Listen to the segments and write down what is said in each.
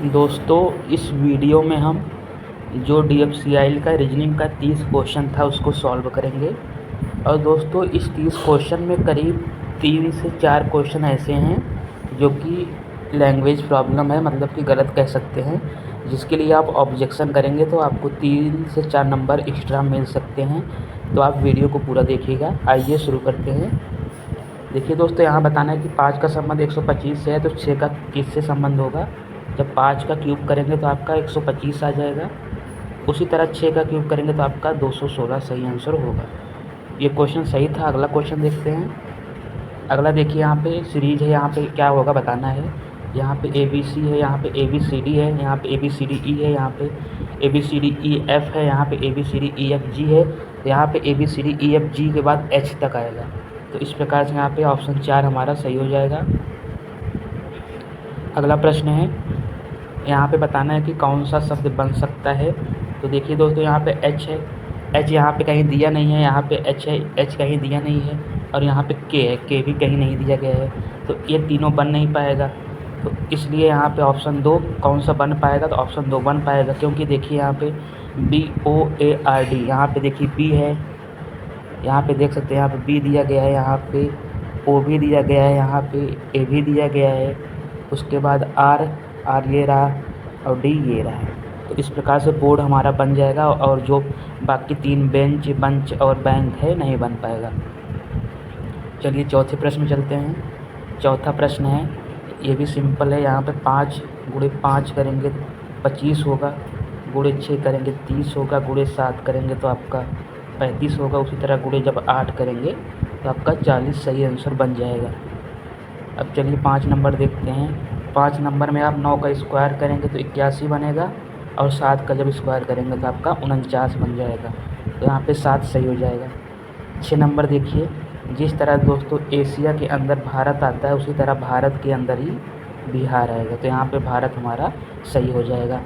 दोस्तों इस वीडियो में हम जो DFCIL का रीजनिंग का 30 क्वेश्चन था उसको सॉल्व करेंगे। और दोस्तों इस 30 क्वेश्चन में करीब 3 से 4 क्वेश्चन ऐसे हैं जो कि लैंग्वेज प्रॉब्लम है, मतलब कि गलत कह सकते हैं, जिसके लिए आप ऑब्जेक्शन करेंगे तो आपको 3 से 4 नंबर एक्स्ट्रा मिल सकते हैं। तो आप वीडियो को पूरा देखिएगा। आइए शुरू करते हैं। देखिए दोस्तों, यहाँ बताना है कि 5 का संबंध 125 से है तो 6 का किससे संबंध होगा। जब 5 का क्यूब करेंगे तो आपका 125 आ जाएगा। उसी तरह 6 का क्यूब करेंगे तो आपका 216 सही आंसर होगा। ये क्वेश्चन सही था। अगला क्वेश्चन देखते हैं। अगला देखिए, यहाँ पे सीरीज है, यहाँ पे क्या होगा बताना है। यहाँ पे ABC है, यहाँ पे ABCD है, यहाँ पे ABCDE है, यहाँ पे ABCDEF है, यहाँ पे ABCDEFG है, तो यहाँ पे ABCDEFG के बाद H तक आएगा। तो इस प्रकार से यहाँ पे ऑप्शन 4 हमारा सही हो जाएगा। अगला प्रश्न है, यहाँ पे बताना है कि कौन सा शब्द बन सकता है। तो देखिए दोस्तों, यहाँ पे H है, H यहाँ पे कहीं दिया नहीं है, यहाँ पे H है, H कहीं दिया नहीं है, और यहाँ पे K है, K भी कहीं नहीं दिया गया है, तो ये तीनों बन नहीं पाएगा। तो इसलिए यहाँ पे ऑप्शन 2 कौन सा बन पाएगा, तो ऑप्शन 2 बन पाएगा, क्योंकि देखिए यहाँ पे BOARD, यहाँ पे देखिए B है, यहाँ पे देख सकते हैं, यहाँ पे B दिया गया है, यहाँ पे O भी दिया गया है, यहाँ पे A भी दिया गया है, उसके बाद R ये रहा और D ये रहा है। तो इस प्रकार से बोर्ड हमारा बन जाएगा, और जो बाकी 3 बेंच, बंच और बैंक है नहीं बन पाएगा। चलिए चौथे प्रश्न में चलते हैं। चौथा प्रश्न है, ये भी सिंपल है। यहाँ पे 5 गुणे 5 करेंगे 25 होगा, गुणे 6 करेंगे 30 होगा, गुणे 7 करेंगे तो आपका 35 होगा। उसी तरह गुणे जब 8 करेंगे तो आपका 40 सही आंसर बन जाएगा। अब चलिए 5 नंबर देखते हैं। 5 नंबर में आप 9 का स्क्वायर करेंगे तो 81 बनेगा, और 7 का जब स्क्वायर करेंगे तो आपका 49 बन जाएगा। तो यहाँ पे 7 सही हो जाएगा। 6 नंबर देखिए, जिस तरह दोस्तों एशिया के अंदर भारत आता है उसी तरह भारत के अंदर ही बिहार आएगा, तो यहाँ पे भारत हमारा सही हो जाएगा।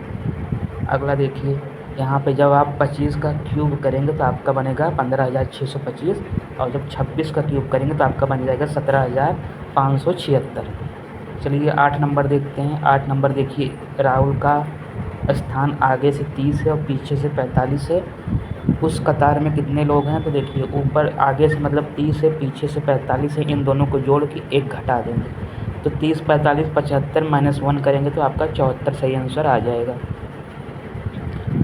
अगला देखिए, यहाँ पे जब आप 25 का क्यूब करेंगे तो आपका बनेगा 15,625, और जब 26 का क्यूब करेंगे तो आपका बन जाएगा 17,576। चलिए 8 नंबर देखते हैं। 8 नंबर देखिए, राहुल का स्थान आगे से 30 है और पीछे से 45 है। उस कतार में कितने लोग हैं, तो देखिए ऊपर आगे से मतलब 30 है, पीछे से 45 है, इन दोनों को जोड़ के 1 घटा देंगे तो 30, 45, 75 -1 करेंगे तो आपका 74 सही आंसर आ जाएगा।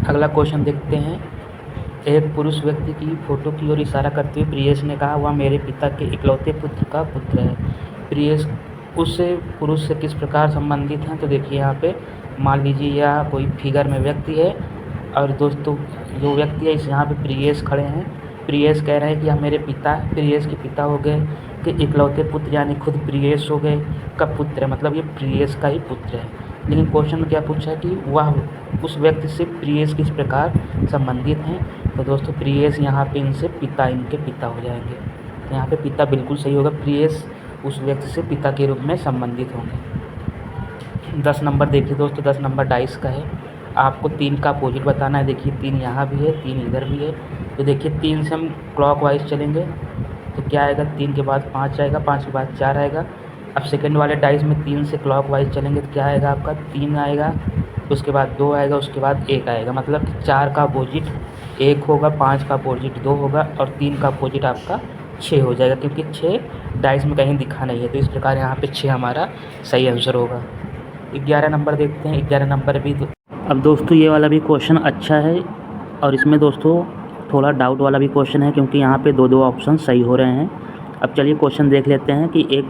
अगला क्वेश्चन देखते हैं। एक पुरुष व्यक्ति की फ़ोटो की ओर इशारा करते हुए प्रियेश ने कहा, वह मेरे पिता के इकलौते पुत्र का पुत्र है। प्रियेश उस पुरुष से किस प्रकार संबंधित हैं, तो देखिए यहाँ पे मान लीजिए यह कोई फिगर में व्यक्ति है, और दोस्तों जो व्यक्ति है इस यहाँ पे प्रियेश खड़े हैं। प्रियेश कह रहे हैं कि यह मेरे पिता, प्रियेश के पिता हो गए, कि इकलौते पुत्र यानी खुद प्रियेश हो गए का पुत्र है, मतलब ये प्रियेश का ही पुत्र है। लेकिन क्वेश्चन में क्या पूछा कि वह उस व्यक्ति से प्रियेश किस प्रकार संबंधित हैं, तो दोस्तों प्रियेश यहाँ पे इनसे पिता, इनके पिता हो जाएंगे। तो यहाँ पे पिता बिल्कुल सही होगा, प्रियेश उस व्यक्ति से पिता के रूप में संबंधित होंगे। 10 नंबर देखिए दोस्तों, 10 नंबर डाइस का है। आपको 3 का अपोजिट बताना है। देखिए 3 यहाँ भी है, 3 इधर भी है, तो देखिए 3 से हम क्लॉकवाइज चलेंगे तो क्या आएगा, 3 के बाद 5 आएगा, 5 के बाद 4 आएगा। अब सेकंड वाले डाइस में 3 से क्लॉकवाइज चलेंगे तो क्या आएगा, आपका 3 आएगा, उसके बाद 2 आएगा, उसके बाद 1 आएगा। मतलब 4 का अपोजिट 1 होगा, 5 का अपोजिट 2 होगा, और 3 का अपोजिट आपका 6 हो जाएगा, क्योंकि 6 डाइस में कहीं दिखा नहीं है। तो इस प्रकार यहाँ पे 6 हमारा सही आंसर होगा। 11 नंबर देखते हैं। 11 नंबर भी अब दोस्तों ये वाला भी क्वेश्चन अच्छा है, और इसमें दोस्तों थोड़ा डाउट वाला भी क्वेश्चन है, क्योंकि यहाँ पे 2 ऑप्शन सही हो रहे हैं। अब चलिए क्वेश्चन देख लेते हैं कि एक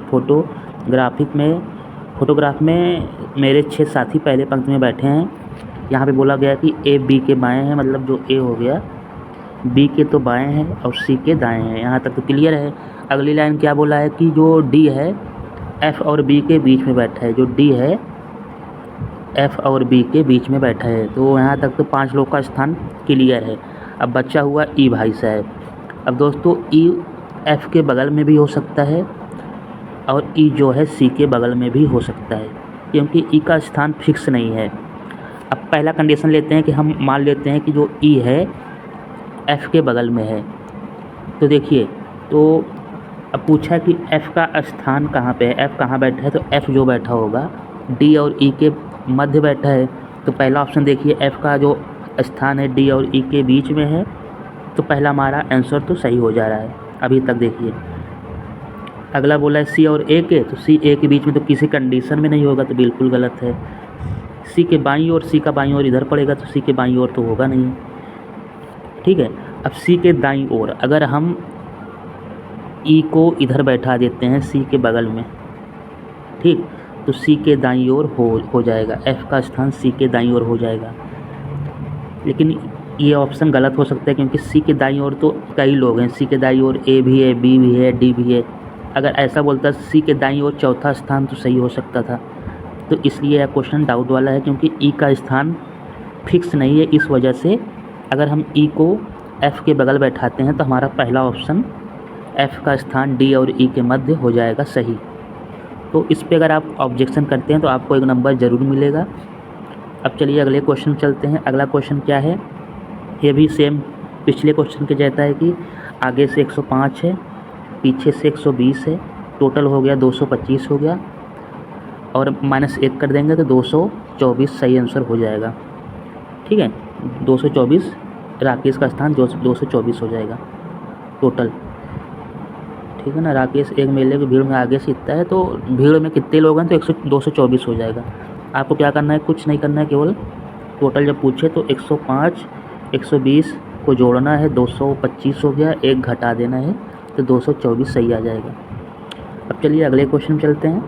फोटोग्राफ में मेरे 6 साथी पहले पंक्ति में बैठे हैं। यहाँ पे बोला गया कि A B के बाएं हैं, मतलब जो A हो गया, B के तो बाएं हैं और C के दाएं हैं। यहाँ तक तो क्लियर है। अगली लाइन क्या बोला है कि जो D है F और B के बीच में बैठा है, जो D है F और B के बीच में बैठा है। तो यहाँ तक तो 5 लोग का स्थान क्लियर है। अब बच्चा हुआ E भाई साहब। अब दोस्तों E F के बगल में भी हो सकता है, और E जो है C के बगल में भी हो सकता है, क्योंकि E का स्थान फिक्स नहीं है। अब पहला कंडीशन लेते हैं कि हम मान लेते हैं कि जो E है F के बगल में है। तो देखिए, तो अब पूछा कि F का स्थान कहाँ पे है, F कहाँ बैठा है, तो F जो बैठा होगा D और E के मध्य बैठा है, तो पहला ऑप्शन देखिए F का जो स्थान है D और E के बीच में है, तो पहला हमारा आंसर तो सही हो जा रहा है अभी तक। देखिए अगला बोला है C और A के, तो C A के बीच में तो किसी कंडीशन में नहीं होगा, तो बिल्कुल गलत है। C के बाईं ओर, C का बाईं ओर इधर पड़ेगा, तो C के बाईं ओर तो होगा नहीं, ठीक है। अब C के दाईं ओर अगर हम E को इधर बैठा देते हैं C के बगल में, ठीक, तो C के दाईं ओर हो जाएगा, F का स्थान C के दाईं ओर हो जाएगा। लेकिन ये ऑप्शन गलत हो सकता है, क्योंकि C के दाईं ओर तो कई लोग हैं, C के दाईं ओर A भी है, B भी है, D भी है। अगर ऐसा बोलता C के दाईं ओर चौथा स्थान तो सही हो सकता था, तो इसलिए यह क्वेश्चन डाउट वाला है, क्योंकि E का स्थान फिक्स नहीं है। इस वजह से अगर हम E को F के बगल बैठाते हैं तो हमारा पहला ऑप्शन F का स्थान D और E के मध्य हो जाएगा सही। तो इस पे अगर आप ऑब्जेक्शन करते हैं तो आपको एक नंबर ज़रूर मिलेगा। अब चलिए अगले क्वेश्चन चलते हैं। अगला क्वेश्चन क्या है, ये भी सेम पिछले क्वेश्चन के जैसा है कि आगे से 105 है, पीछे से 120 है, टोटल हो गया 225 हो गया, और -1 कर देंगे तो 224 सही आंसर हो जाएगा, ठीक है। 224 राकेश का स्थान 224 हो जाएगा टोटल, ठीक है ना। राकेश एक मेले की भीड़ में आगे से इतना है, तो भीड़ में कितने लोग हैं तो 224 हो जाएगा। आपको क्या करना है, कुछ नहीं करना है, केवल टोटल जब पूछे तो 105 120 को जोड़ना है, 225 हो गया, एक घटा देना है तो 224 सही आ जाएगा। अब चलिए अगले क्वेश्चन चलते हैं।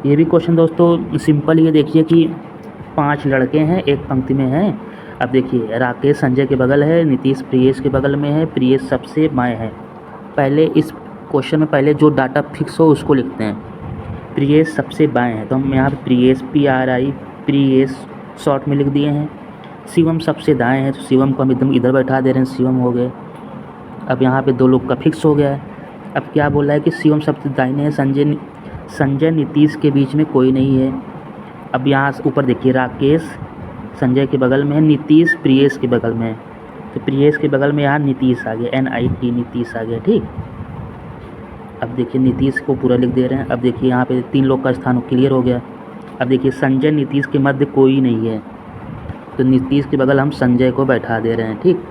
ये भी क्वेश्चन दोस्तों सिंपल ही है। देखिए कि 5 लड़के हैं, एक पंक्ति में हैं। अब देखिए राकेश संजय के बगल है, नीतीश प्रियेश के बगल में है, प्रियेश सबसे बाएं है। पहले इस क्वेश्चन में पहले जो डाटा फिक्स हो उसको लिखते हैं। प्रियेश सबसे बाएं है, तो हम यहाँ पे प्रियेश PRI प्रियेश शॉर्ट में लिख दिए हैं। शिवम सबसे दाएं है, तो शिवम को हम एकदम इधर बैठा दे रहे हैं, शिवम हो गए। अब यहाँ पे 2 लोग का फिक्स हो गया है। अब क्या बोला है कि शिवम सबसे दाहिने है, संजय नीतीश के बीच में कोई नहीं है। अब यहाँ ऊपर देखिए राकेश संजय के बगल में है, नीतीश प्रियेश के बगल में है, तो प्रियेश के बगल में यहाँ नीतीश आ गया, NIT नीतीश आ गया, ठीक। अब देखिए नीतीश को पूरा लिख दे रहे हैं। अब देखिए यहाँ पे 3 लोग का स्थान क्लियर हो गया। अब देखिए संजय नीतीश के मध्य कोई नहीं है, तो नीतीश के बगल हम संजय को बैठा दे रहे हैं, ठीक।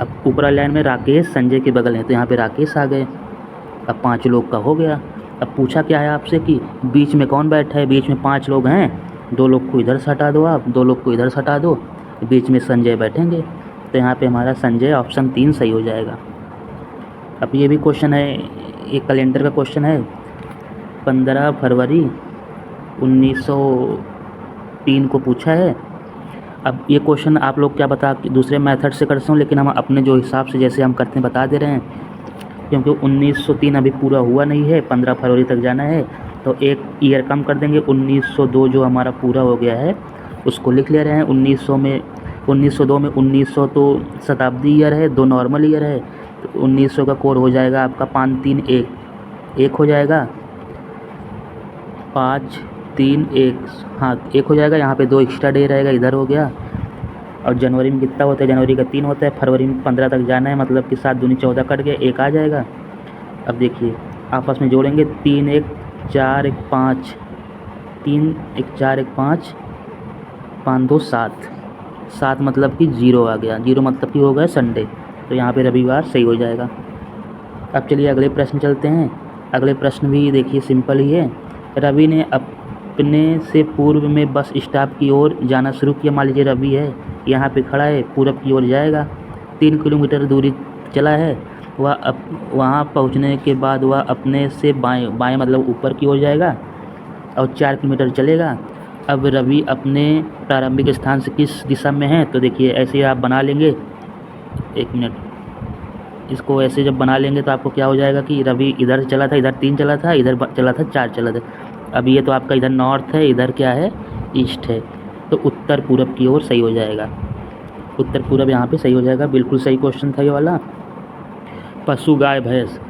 अब ऊपर लाइन में राकेश संजय के बगल है, तो यहाँ पे राकेश आ गए। अब 5 लोग का हो गया। अब पूछा क्या है आपसे कि बीच में कौन बैठा है, बीच में 5 लोग हैं, 2 लोग को इधर से हटा दो, आप 2 लोग को इधर से हटा दो, बीच में संजय बैठेंगे, तो यहाँ पे हमारा संजय ऑप्शन 3 सही हो जाएगा। अब ये भी क्वेश्चन है, एक कैलेंडर का क्वेश्चन है, 15 फरवरी 1903 को पूछा है। अब ये क्वेश्चन आप लोग क्या बता दूसरे मेथड से करते हो, लेकिन हम अपने जो हिसाब से जैसे हम करते हैं बता दे रहे हैं, क्योंकि 1903 अभी पूरा हुआ नहीं है, 15 फरवरी तक जाना है, तो एक ईयर कम कर देंगे। 1902 जो हमारा पूरा हो गया है उसको लिख ले रहे हैं। 1902 में 1900 तो शताब्दी ईयर है, 2 नॉर्मल ईयर है, तो 1900 का कोड हो जाएगा आपका 531 हो जाएगा, 531 हाँ 1 हो जाएगा। यहाँ पे 2 एक्स्ट्रा डे रहेगा, इधर हो गया। और जनवरी में कितना होता है, जनवरी का 3 होता है, फरवरी में 15 तक जाना है, मतलब कि 7 दूनी 14 कट गया, 1 आ जाएगा। अब देखिए आपस में जोड़ेंगे, 3 1 4 1 5, 3 1 4 1 5, 5 2 7, 7 मतलब कि 0 आ गया, 0 मतलब कि हो गया संडे, तो यहाँ पे रविवार सही हो जाएगा। अब चलिए अगले प्रश्न चलते हैं। अगले प्रश्न भी देखिए सिंपल ही है। रवि ने अपने से पूर्व में बस स्टॉप की ओर जाना शुरू किया। मान लीजिए रवि है, यहाँ पे खड़ा है, पूरब की ओर जाएगा, 3 किलोमीटर दूरी चला है, वह वहाँ पहुँचने के बाद वह अपने से बाएं मतलब ऊपर की ओर जाएगा और 4 किलोमीटर चलेगा। अब रवि अपने प्रारंभिक स्थान से किस दिशा में है, तो देखिए ऐसे आप बना लेंगे, 1 मिनट, इसको ऐसे जब बना लेंगे तो आपको क्या हो जाएगा कि रवि इधर चला था, इधर 3 चला था, इधर चला था 4 चला था। अब ये तो आपका इधर नॉर्थ है, इधर क्या है ईस्ट है, तो उत्तर पूरब की ओर सही हो जाएगा, उत्तर पूरब यहाँ पे सही हो जाएगा। बिल्कुल सही क्वेश्चन था ये वाला। पशु गाय भैंस,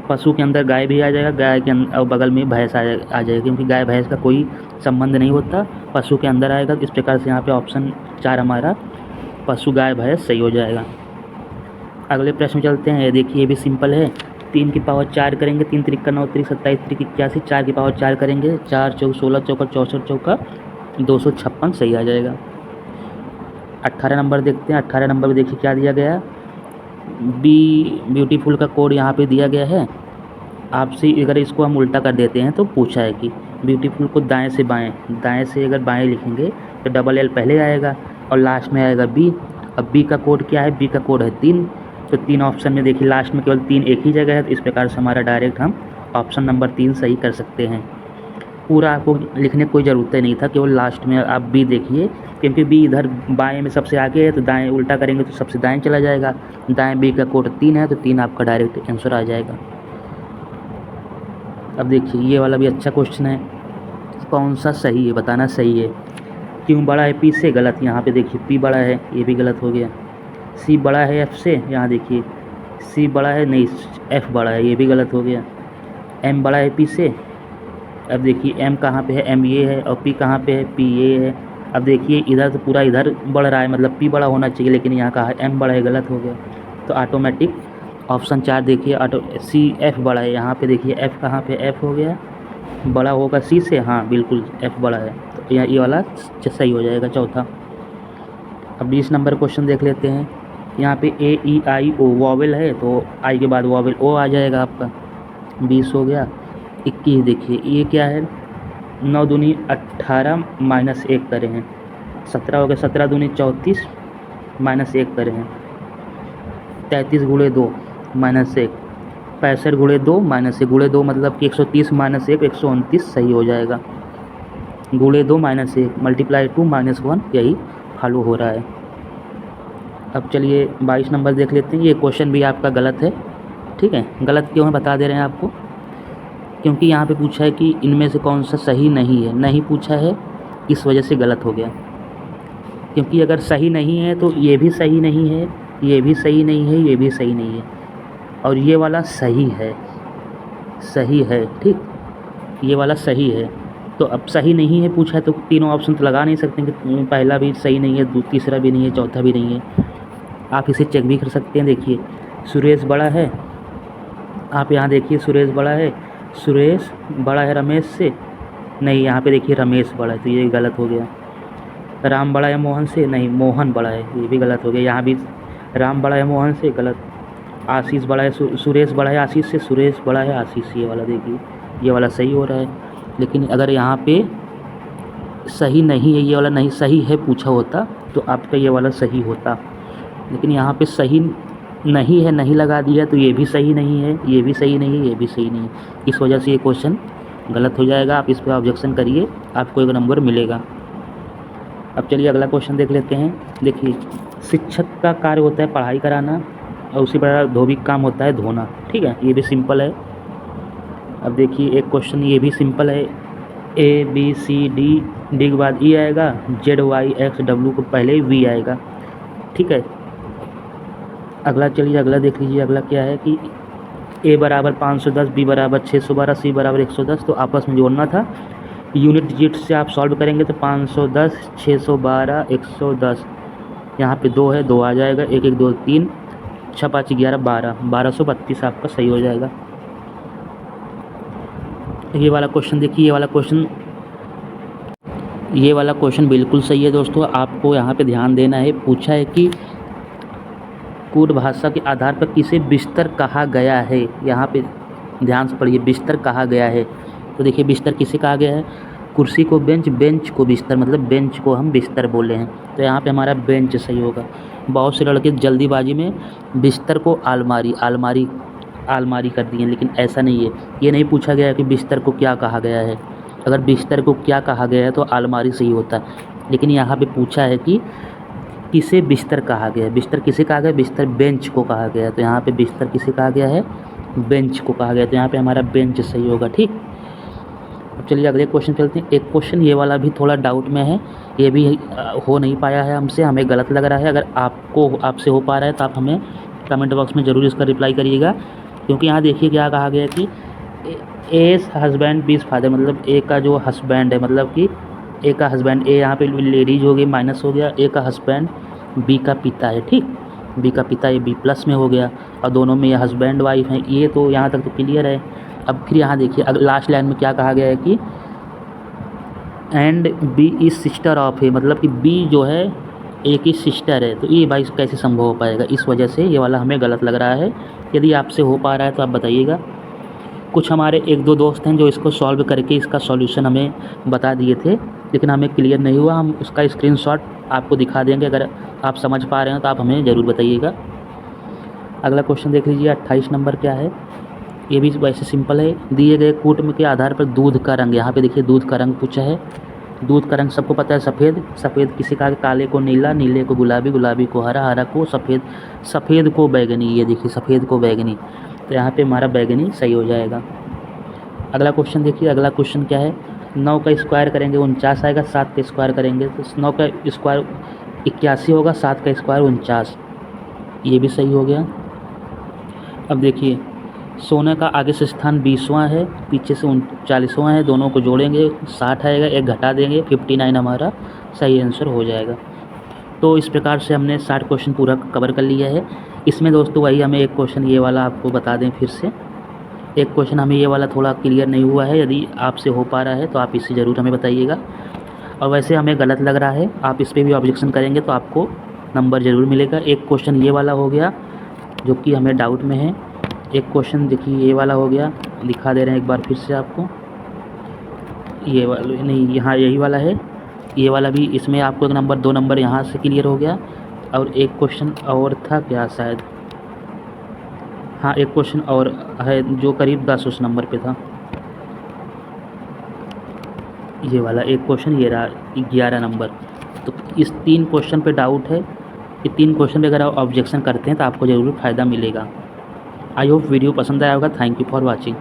पशु के अंदर गाय भी आ जाएगा, गाय के और बगल में भैंस आ जाएगा, क्योंकि गाय भैंस का कोई संबंध नहीं होता, पशु के अंदर आएगा। इस प्रकार से यहाँ पे ऑप्शन 4 हमारा पशु गाय भैंस सही हो जाएगा। अगले प्रश्न चलते हैं। देखिए ये भी सिंपल है। 3 की पावर 4 करेंगे, 3 3 9 3 27 3 81, 4 की पावर 4 करेंगे, 4 चौक 16 चौका 64 चौका 256 सही आ जाएगा। 18 नंबर देखते हैं। 18 नंबर में देखिए क्या दिया गया, बी ब्यूटीफुल का कोड यहाँ पे दिया गया है आपसे। अगर इसको हम उल्टा कर देते हैं तो पूछा है कि ब्यूटीफुल को दाएं से बाएं, दाएं से अगर बाएं लिखेंगे तो डबल एल पहले आएगा और लास्ट में आएगा बी। अब बी का कोड क्या है, बी का कोड है 3, तो 3 ऑप्शन में देखिए लास्ट में केवल 3 एक ही जगह है, तो इस प्रकार से हमारा डायरेक्ट हम ऑप्शन नंबर 3 सही कर सकते हैं। पूरा आपको लिखने की कोई ज़रूरत नहीं था, केवल लास्ट में आप बी देखिए, क्योंकि बी इधर बाएं में सबसे आगे है, तो दाएं उल्टा करेंगे तो सबसे दाएं चला जाएगा। दाएं बी का कोड 3 है, तो 3 आपका डायरेक्ट आंसर आ जाएगा। अब देखिए ये वाला भी अच्छा क्वेश्चन है, कौन सा सही है, बताना सही है। क्यों बड़ा है पी से, गलत। यहाँ पे देखिए पी बड़ा है, ये भी गलत हो गया। सी बड़ा है एफ से, यहाँ देखिए सी बड़ा है, नहीं एफ बड़ा है, ये भी गलत हो गया। एम बड़ा है पी से, अब देखिए एम कहाँ पे है, एम ये है, और पी कहाँ पे है, पी ये है। अब देखिए इधर तो पूरा इधर बढ़ रहा है, मतलब पी बड़ा होना चाहिए, लेकिन यहाँ कहा है एम बड़ा है, गलत हो गया। तो ऑटोमेटिक ऑप्शन 4 देखिए ऑटो सी एफ बड़ा है। यहाँ पे देखिए एफ कहाँ पे, एफ हो गया, बड़ा होगा सी से, हाँ बिल्कुल एफ बड़ा है, तो यहाँ ये वाला सही हो जाएगा चौथा। अब 20 नंबर क्वेश्चन देख लेते हैं। यहाँ पे ए ई आई ओ वॉवेल है, तो आई के बाद वॉवेल ओ आ जाएगा आपका। 20 हो गया। 21 देखिए ये क्या है, 9 दूनी 18 माइनस 1 करे हैं, 17 हो गया। 17 दूनी 34 माइनस 1 करे हैं, 33 गुणे 2 माइनस 1, 65 गुणे 2 माइनस 1, गुणे 2 मतलब कि 130 माइनस 1 129 सही हो जाएगा। गुणे 2 माइनस 1 मल्टीप्लाई 2 माइनस 1, यही फॉलो हो रहा है। अब चलिए 22 नंबर देख लेते हैं। ये क्वेश्चन भी आपका गलत है, ठीक है। गलत क्यों है बता दे रहे हैं आपको, क्योंकि यहाँ पे पूछा है कि इनमें से कौन सा सही नहीं है, नहीं पूछा है, इस वजह से गलत हो गया। क्योंकि अगर सही नहीं है तो ये भी सही नहीं है, ये भी सही नहीं है, ये भी सही नहीं है, और ये वाला सही है, सही है, ठीक, ये वाला सही है। तो अब सही नहीं है पूछा है तो तीनों ऑप्शन तो लगा नहीं सकते कि पहला भी सही नहीं है, तीसरा भी नहीं है, चौथा भी नहीं है। आप इसे चेक भी कर सकते हैं। देखिए सुरेश बड़ा है, आप यहाँ देखिए सुरेश बड़ा है, सुरेश बड़ा है रमेश से, नहीं यहाँ पे देखिए रमेश बड़ा है, तो ये गलत हो गया। राम बड़ा है मोहन से, नहीं मोहन बड़ा है, ये भी गलत हो गया। यहाँ भी राम बड़ा है मोहन से, गलत। आशीष बड़ा है सुरेश बड़ा है आशीष से, सुरेश बड़ा है आशीष से, ये वाला देखिए ये वाला सही हो रहा है। लेकिन अगर यहाँ पे सही नहीं है, ये वाला नहीं सही है पूछा होता तो आपका ये वाला सही होता, लेकिन यहाँ पे सही नहीं है, नहीं लगा दिया, तो ये भी सही नहीं है, ये भी सही नहीं है, ये भी सही नहीं है। इस वजह से ये क्वेश्चन गलत हो जाएगा। आप इस पर ऑब्जेक्शन करिए, आपको एक नंबर मिलेगा। अब चलिए अगला क्वेश्चन देख लेते हैं। देखिए शिक्षक का कार्य होता है पढ़ाई कराना, और उसी प्रकार धोबी का काम होता है धोना, ठीक है, ये भी सिंपल है। अब देखिए एक क्वेश्चन ये भी सिंपल है, A B C D, D के बाद ई आएगा, जेड वाई एक्स डब्ल्यू को पहले वी आएगा, ठीक है। अगला चलिए अगला देख लीजिए। अगला क्या है कि ए बराबर 510, बी बराबर 612, सी बराबर 110, तो आपस में जोड़ना था। यूनिट डिजिट से आप सॉल्व करेंगे तो 510, 612, 110, यहाँ पे 2 है, 2 आ जाएगा, 1 1 2 3, 6 5 11 12, 1232 आपका सही हो जाएगा। ये वाला क्वेश्चन देखिए, ये वाला क्वेश्चन बिल्कुल सही है दोस्तों। आपको यहाँ पे ध्यान देना है, पूछा है कि कूट भाषा के आधार पर किसे बिस्तर कहा गया है। यहाँ पे ध्यान से पढ़िए, बिस्तर कहा गया है, तो देखिए बिस्तर किसे कहा गया है, कुर्सी को बेंच, बेंच को बिस्तर, मतलब बेंच को हम बिस्तर बोले हैं, तो यहाँ पे हमारा बेंच सही होगा। बहुत से लड़के जल्दीबाजी में बिस्तर को आलमारी, आलमारी, आलमारी कर दिए, लेकिन ऐसा नहीं है। ये नहीं पूछा गया कि बिस्तर को क्या कहा गया है। अगर बिस्तर को क्या कहा गया है तो आलमारी सही होता है, लेकिन यहाँ पे पूछा है कि किसे बिस्तर कहा गया है। बिस्तर किसे कहा गया, बिस्तर बेंच को कहा गया है, तो यहाँ पे बिस्तर किसे कहा गया है, बेंच को कहा गया, तो यहाँ पे हमारा बेंच सही होगा, ठीक। अब चलिए अगले क्वेश्चन चलते हैं। एक क्वेश्चन ये वाला भी थोड़ा डाउट में है, ये भी हो नहीं पाया है हमसे, हमें गलत लग रहा है। अगर आपसे हो पा रहा है तो आप हमें कमेंट बॉक्स में ज़रूर इसका रिप्लाई करिएगा, क्योंकि यहाँ देखिए क्या कहा गया है कि ए हस्बैंड बी फादर, मतलब ए का जो हस्बैंड है, मतलब कि ए का हस्बैंड, ए यहाँ पे लेडीज हो गई, माइनस हो गया, ए का हस्बैंड बी का पिता है, ठीक, बी का पिता, ये बी प्लस में हो गया, और दोनों में ये हस्बैंड वाइफ हैं, ये तो यहाँ तक तो क्लियर है। अब फिर यहाँ देखिए लास्ट लाइन में क्या कहा गया है कि and B is sister of A, मतलब कि बी जो है ए की सिस्टर है। तो ये भाई कैसे संभव हो पाएगा, इस वजह से ये वाला हमें गलत लग रहा है। यदि आपसे हो पा रहा है तो आप बताइएगा। कुछ हमारे एक दो दोस्त हैं जो इसको सॉल्व करके इसका सॉल्यूशन हमें बता दिए थे, लेकिन हमें क्लियर नहीं हुआ। हम उसका स्क्रीनशॉट आपको दिखा देंगे, अगर आप समझ पा रहे हो तो आप हमें ज़रूर बताइएगा। अगला क्वेश्चन देख लीजिए, 28 नंबर क्या है। ये भी वैसे सिंपल है। दिए गए कूटम के आधार पर दूध का रंग, यहाँ पे देखिए दूध का रंग पूछा है। दूध का रंग सबको पता है सफ़ेद, सफ़ेद किसी का, काले को नीला, नीले को गुलाबी, गुलाबी को हरा, हरा को सफ़ेद, सफ़ेद को बैगनी। ये देखिए सफ़ेद को बैगनी, तो यहाँ पे हमारा बैगनी सही हो जाएगा। अगला क्वेश्चन देखिए, अगला क्वेश्चन क्या है। 9 का स्क्वायर करेंगे 49 आएगा, 7 का स्क्वायर करेंगे तो 9 का स्क्वायर 81 होगा, 7 का स्क्वायर 49, ये भी सही हो गया। अब देखिए सोने का आगे से स्थान 20वां है, पीछे से 39वां है, दोनों को जोड़ेंगे 60 आएगा, एक घटा देंगे 59 हमारा सही आंसर हो जाएगा। तो इस प्रकार से हमने 60 क्वेश्चन पूरा कवर कर लिया है। इसमें दोस्तों वही हमें एक क्वेश्चन ये वाला आपको बता दें फिर से, एक क्वेश्चन हमें ये वाला थोड़ा क्लियर नहीं हुआ है। यदि आपसे हो पा रहा है तो आप इससे ज़रूर हमें बताइएगा। और वैसे हमें गलत लग रहा है, आप इस पर भी ऑब्जेक्शन करेंगे तो आपको नंबर ज़रूर मिलेगा। एक क्वेश्चन ये वाला हो गया जो कि हमें डाउट में है। एक क्वेश्चन देखिए ये वाला हो गया, दिखा दे रहे हैं एक बार फिर से आपको। ये वाला नहीं, यहाँ यही वाला है, ये वाला भी, इसमें आपको एक नंबर 2 नंबर यहाँ से क्लियर हो गया। और एक क्वेश्चन और था क्या शायद, हाँ एक क्वेश्चन और है जो करीब 10 उस नंबर पे था। ये वाला एक क्वेश्चन ये रहा 11 नंबर। तो इस 3 क्वेश्चन पे डाउट है। ये 3 क्वेश्चन पे अगर आप ऑब्जेक्शन करते हैं तो आपको ज़रूर फ़ायदा मिलेगा। आई होप वीडियो पसंद आया होगा। Thank you for watching.